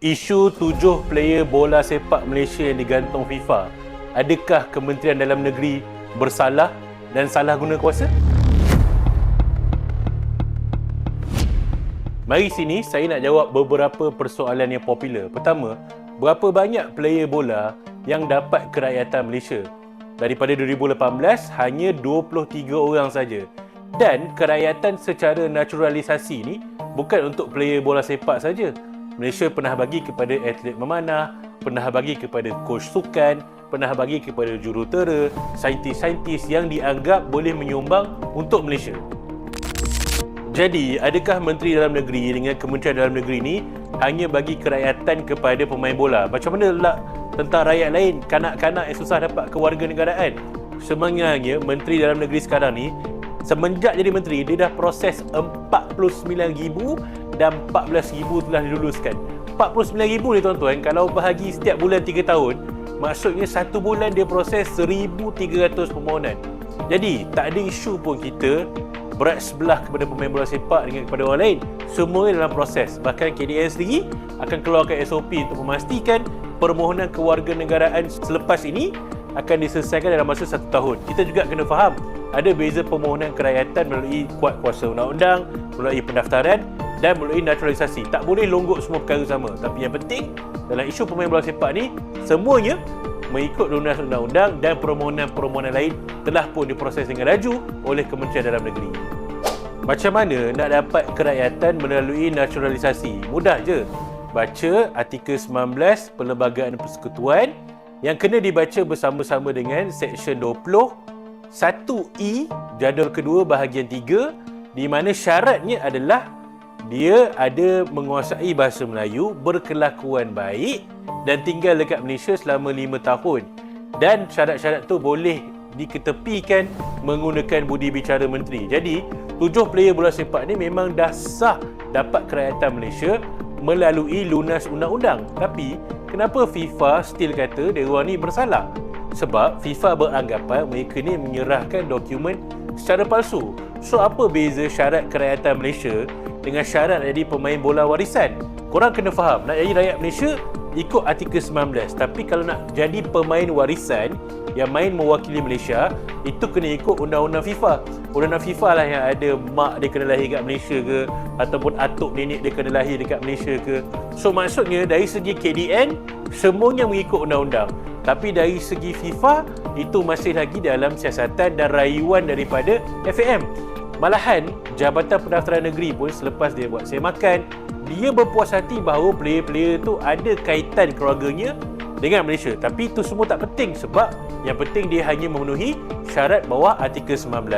Isu 7 player bola sepak Malaysia yang digantung FIFA. Adakah Kementerian Dalam Negeri bersalah dan salah guna kuasa? Mari sini saya nak jawab beberapa persoalan yang popular. Pertama, berapa banyak player bola yang dapat kerakyatan Malaysia? Daripada 2018, hanya 23 orang saja. Dan kerakyatan secara naturalisasi ni bukan untuk player bola sepak saja. Malaysia pernah bagi kepada atlet memanah, pernah bagi kepada coach sukan, pernah bagi kepada jurutera, saintis-saintis yang dianggap boleh menyumbang untuk Malaysia. Jadi, adakah Menteri Dalam Negeri dengan Kementerian Dalam Negeri ni hanya bagi kerakyatan kepada pemain bola? Macam mana pula tentang rakyat lain, kanak-kanak yang susah dapat kewarganegaraan? Sebenarnya, Menteri Dalam Negeri sekarang ni, semenjak jadi menteri, dia dah proses 49,000 dan 14,000 telah diluluskan. 49,000 ni tuan-tuan, kalau bahagi setiap bulan 3 tahun, maksudnya satu bulan dia proses 1,300 permohonan. Jadi, tak ada isu pun kita berat sebelah kepada pemain bola sepak dengan kepada orang lain. Semuanya dalam proses. Bahkan KDN sendiri akan keluarkan SOP untuk memastikan permohonan kewarganegaraan selepas ini akan diselesaikan dalam masa 1 tahun. Kita juga kena faham, ada beza permohonan kerakyatan melalui kuat kuasa undang-undang, melalui pendaftaran dan melalui naturalisasi. Tak boleh longgok semua perkara sama. Tapi yang penting, dalam isu pemain bola sepak ni, semuanya mengikut lunas undang-undang dan permohonan-permohonan lain telah pun diproses dengan laju oleh Kementerian Dalam Negeri. Macam mana nak dapat kerakyatan melalui naturalisasi? Mudah je. Baca artikel 19 Perlembagaan Persekutuan yang kena dibaca bersama-sama dengan Seksyen 20 1E jadual kedua bahagian 3, di mana syaratnya adalah dia ada menguasai bahasa Melayu, berkelakuan baik dan tinggal dekat Malaysia selama 5 tahun. Dan syarat-syarat tu boleh diketepikan menggunakan budi bicara menteri. Jadi, 7 player bola sepak ni memang dah sah dapat kerakyatan Malaysia melalui lunas undang-undang. Tapi, kenapa FIFA still kata dia orang ni bersalah? Sebab FIFA beranggapan mereka ni menyerahkan dokumen secara palsu. So, apa beza syarat kerakyatan Malaysia dengan syarat nak jadi pemain bola warisan? Korang kena faham, nak jadi rakyat Malaysia ikut artikel 19. Tapi kalau nak jadi pemain warisan yang main mewakili Malaysia, itu kena ikut undang-undang FIFA. Undang-undang FIFA lah yang ada mak dia kena lahir kat Malaysia ke, ataupun atuk nenek dia kena lahir dekat Malaysia ke. So maksudnya dari segi KDN, semuanya mengikut undang-undang. Tapi dari segi FIFA, itu masih lagi dalam siasatan dan rayuan daripada FAM. Malahan, Jabatan Pendaftaran Negeri pun selepas dia buat semakan, dia berpuas hati bahawa player-player tu ada kaitan keluarganya dengan Malaysia. Tapi itu semua tak penting sebab yang penting dia hanya memenuhi syarat bawah artikel 19.